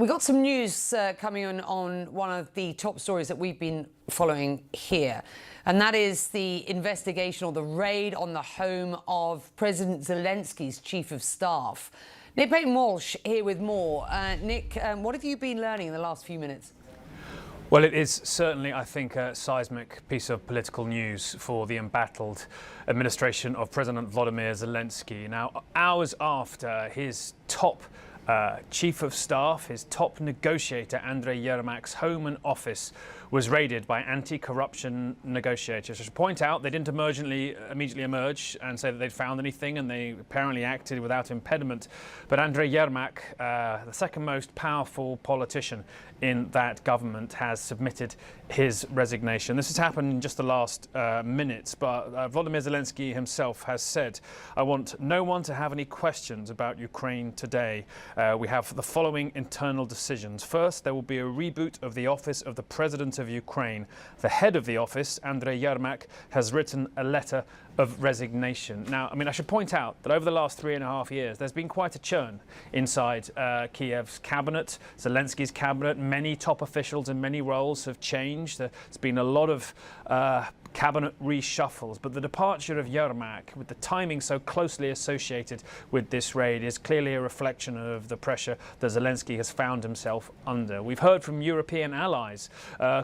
We got some news coming on one of the top stories that we've been following here, and that is the investigation or the raid on the home of President Zelensky's chief of staff. Nick Payton-Walsh here with more. Nick, what have you been learning in the last few minutes? Well, it is certainly, I think, a seismic piece of political news for the embattled administration of President Volodymyr Zelensky. Now, hours after his top chief of staff, his top negotiator, Andrei Yermak's home and office was raided by anti-corruption negotiators. I should point out they didn't immediately emerge and say that they'd found anything, and they apparently acted without impediment. But Andrei Yermak, the second most powerful politician in that government, has submitted his resignation. This has happened in just the last minutes, but Volodymyr Zelensky himself has said, "I want no one to have any questions about Ukraine today. We have the following internal decisions. First, there will be a reboot of the office of the President of Ukraine. The head of the office, Andrei Yermak, has written a letter of resignation." Now, I should point out that over the last 3.5 years, there's been quite a churn inside Kiev's cabinet, Zelensky's cabinet. Many top officials in many roles have changed. There's been a lot of cabinet reshuffles, but the departure of Yermak, with the timing so closely associated with this raid, is clearly a reflection of the pressure that Zelensky has found himself under. We've heard from European allies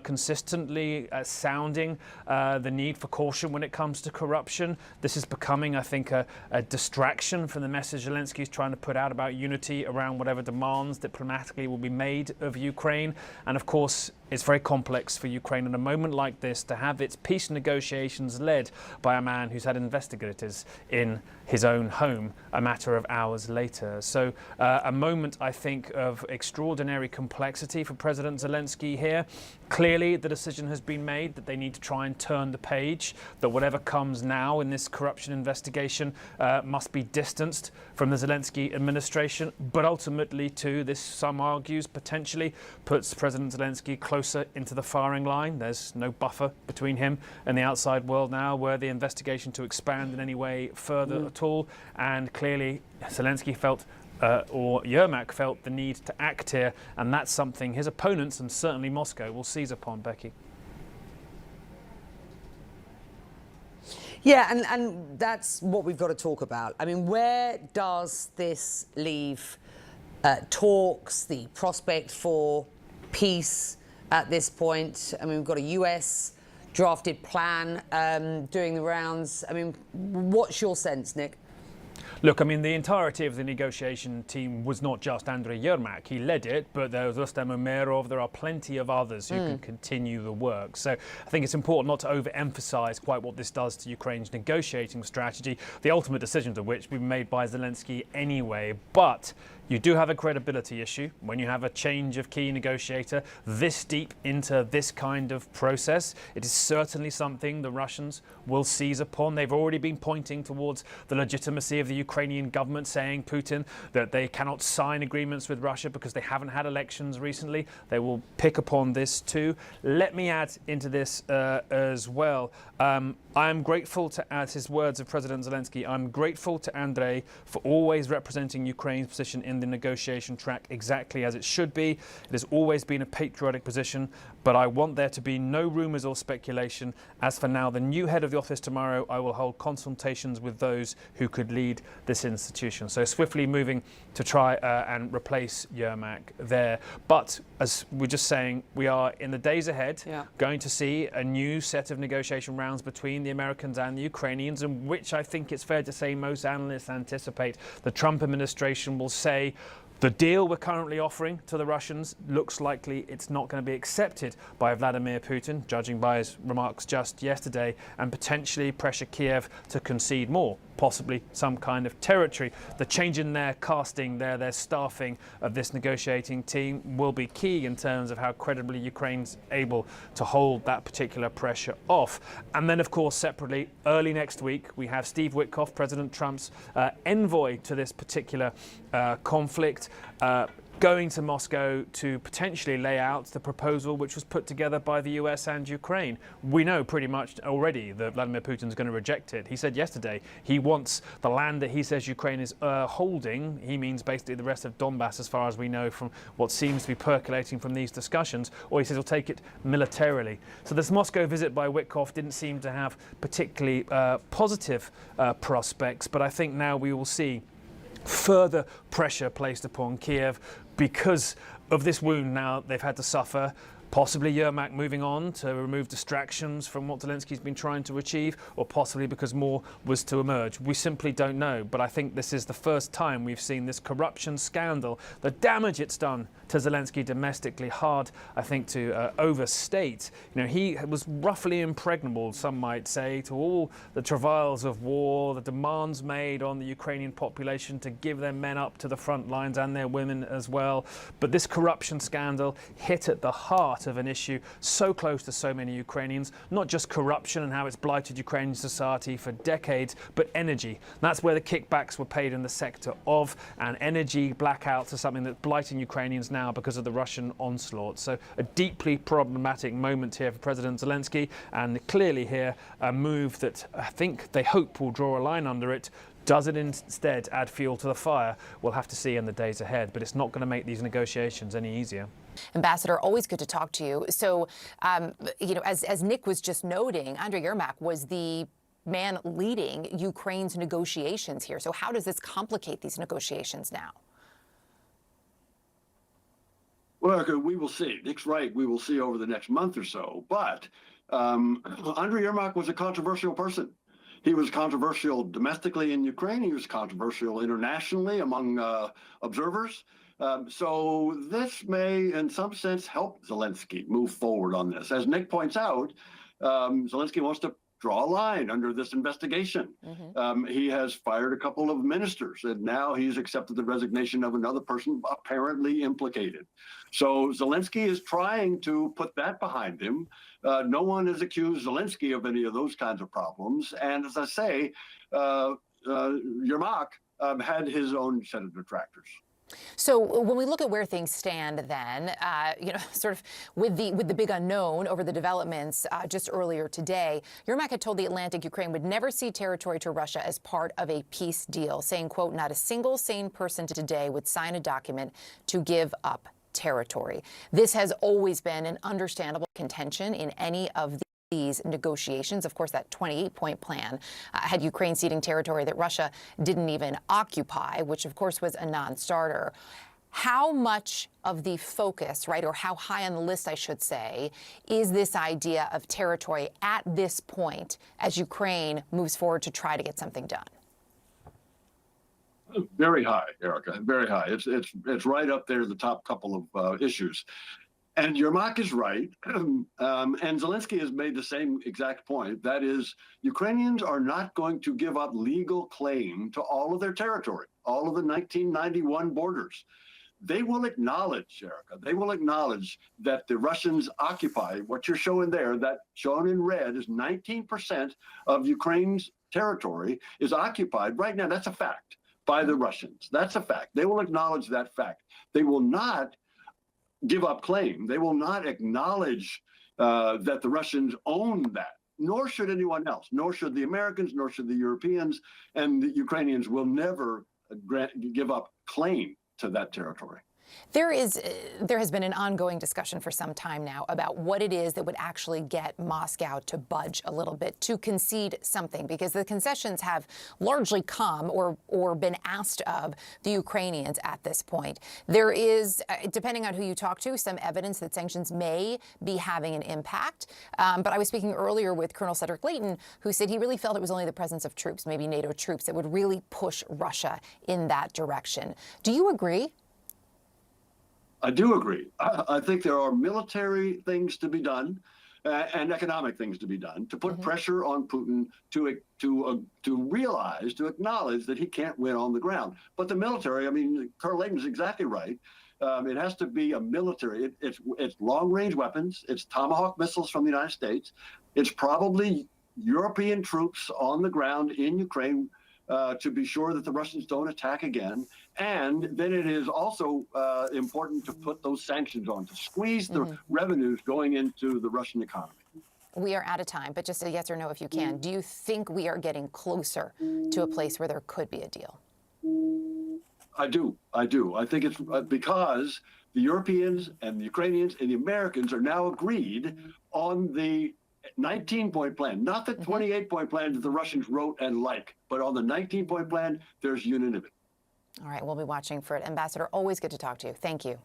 consistently sounding the need for caution when it comes to corruption. This is becoming, I think, a distraction from the message Zelensky is trying to put out about unity around whatever demands diplomatically will be made of Ukraine. And of course, it's very complex for Ukraine in a moment like this to have its peace negotiations led by a man who's had investigators in his own home a matter of hours later. So a moment, I think, of extraordinary complexity for President Zelensky here. Clearly, the decision has been made that they need to try and turn the page, that whatever comes now in this corruption investigation must be distanced from the Zelensky administration. But ultimately, too, this, some argues, potentially puts President Zelensky closer into the firing line. There's no buffer between him and the outside world now, were the investigation to expand in any way further at all. And clearly, Zelensky felt or Yermak felt the need to act here, and that's something his opponents and certainly Moscow will seize upon, Becky. Yeah, and that's what we've got to talk about. Where does this leave talks, the prospect for peace at this point? We've got a US drafted plan doing the rounds. What's your sense, Nick? Look, the entirety of the negotiation team was not just Andrei Yermak. He led it, but there was Rustem Umerov. There are plenty of others who can continue the work. So I think it's important not to overemphasize quite what this does to Ukraine's negotiating strategy, the ultimate decisions of which will be made by Zelensky anyway. But you do have a credibility issue when you have a change of key negotiator this deep into this kind of process. It is certainly something the Russians will seize upon. They've already been pointing towards the legitimacy of the Ukrainian government, saying Putin that they cannot sign agreements with Russia because they haven't had elections recently. They will pick upon this too. Let me add into this as well. I am grateful to, as his words of President Zelensky, I'm grateful to Andrei for always representing Ukraine's position in the negotiation track exactly as it should be. It has always been a patriotic position, but I want there to be no rumours or speculation. As for now, the new head of the office tomorrow, I will hold consultations with those who could lead this institution. So swiftly moving to try and replace Yermak there. But as we're just saying, we are in the days ahead going to see a new set of negotiation rounds between the Americans and the Ukrainians, in which I think it's fair to say most analysts anticipate the Trump administration will say, the deal we're currently offering to the Russians looks likely it's not going to be accepted by Vladimir Putin, judging by his remarks just yesterday, and potentially pressure Kiev to concede more, possibly some kind of territory. The change in their casting, their staffing of this negotiating team will be key in terms of how credibly Ukraine's able to hold that particular pressure off. And then, of course, separately, early next week, we have Steve Witkoff, President Trump's envoy to this particular conflict. going to Moscow to potentially lay out the proposal which was put together by the US and Ukraine. We know pretty much already that Vladimir Putin's going to reject it. He said yesterday he wants the land that he says Ukraine is holding. He means basically the rest of Donbass, as far as we know from what seems to be percolating from these discussions, or he says he'll take it militarily. So this Moscow visit by Witkoff didn't seem to have particularly positive prospects, but I think now we will see further pressure placed upon Kiev because of this wound now they've had to suffer. Possibly Yermak moving on to remove distractions from what Zelensky's been trying to achieve, or possibly because more was to emerge. We simply don't know, but I think this is the first time we've seen this corruption scandal, the damage it's done to Zelensky domestically, hard, I think, to overstate. You know, he was roughly impregnable, some might say, to all the travails of war, the demands made on the Ukrainian population to give their men up to the front lines and their women as well. But this corruption scandal hit at the heart of an issue so close to so many Ukrainians, not just corruption and how it's blighted Ukrainian society for decades, but energy. That's where the kickbacks were paid in the sector of, and energy blackouts are something that's blighting Ukrainians now because of the Russian onslaught. So a deeply problematic moment here for President Zelensky, and clearly here a move that I think they hope will draw a line under it. Does it instead add fuel to the fire? We'll have to see in the days ahead, but it's not going to make these negotiations any easier. Ambassador, always good to talk to you. So, you know, as Nick was just noting, Andriy Yermak was the man leading Ukraine's negotiations here. So how does this complicate these negotiations now? Well, we will see. Nick's right. We will see over the next month or so. But Andriy Yermak was a controversial person. He was controversial domestically in Ukraine. He was controversial internationally among observers. So this may, in some sense, help Zelensky move forward on this. As Nick points out, Zelensky wants to draw a line under this investigation. He has fired a couple of ministers, and now he's accepted the resignation of another person apparently implicated. So Zelensky is trying to put that behind him. No one has accused Zelensky of any of those kinds of problems. And as I say, Yermak had his own set of detractors. So when we look at where things stand then, you know, sort of with the big unknown over the developments just earlier today, Yermak had told The Atlantic Ukraine would never cede territory to Russia as part of a peace deal, saying, quote, not a single sane person today would sign a document to give up territory. This has always been an understandable contention in any of these negotiations. Of course, that 28-point plan had Ukraine ceding territory that Russia didn't even occupy, which of course was a non-starter. How much of the focus, right, or how high on the list, I should say, is this idea of territory at this point as Ukraine moves forward to try to get something done? Very high, Erica, very high. It's right up there, the top couple of issues. And Yermak is right, and Zelensky has made the same exact point. That is, Ukrainians are not going to give up legal claim to all of their territory, all of the 1991 borders. They will acknowledge, Erica, they will acknowledge that the Russians occupy, what you're showing there, that shown in red is 19% of Ukraine's territory is occupied right now. That's a fact by the Russians. That's a fact. They will acknowledge that fact. They will not give up claim. They will not acknowledge that the Russians own that, nor should anyone else, nor should the Americans, nor should the Europeans, and the Ukrainians will never give up claim to that territory. There has been an ongoing discussion for some time now about what it is that would actually get Moscow to budge a little bit, to concede something, because the concessions have largely come or been asked of the Ukrainians at this point. There is, depending on who you talk to, some evidence that sanctions may be having an impact. But I was speaking earlier with Colonel Cedric Layton, who said he really felt it was only the presence of troops, maybe NATO troops, that would really push Russia in that direction. Do you agree? I do agree. I think there are military things to be done and economic things to be done to put pressure on Putin to realize, to acknowledge that he can't win on the ground. But the military, I mean, Colonel Layton is exactly right. It has to be a military. It's long-range weapons. It's Tomahawk missiles from the United States. It's probably European troops on the ground in Ukraine to be sure that the Russians don't attack again. And then it is also important to put those sanctions on, to squeeze the revenues going into the Russian economy. We are out of time, but just a yes or no if you can. Do you think we are getting closer to a place where there could be a deal? I do. I think it's because the Europeans and the Ukrainians and the Americans are now agreed on the 19-point plan, not the 28-point plan that the Russians wrote and but on the 19-point plan, there's unanimity. All right, we'll be watching for it. Ambassador, always good to talk to you. Thank you.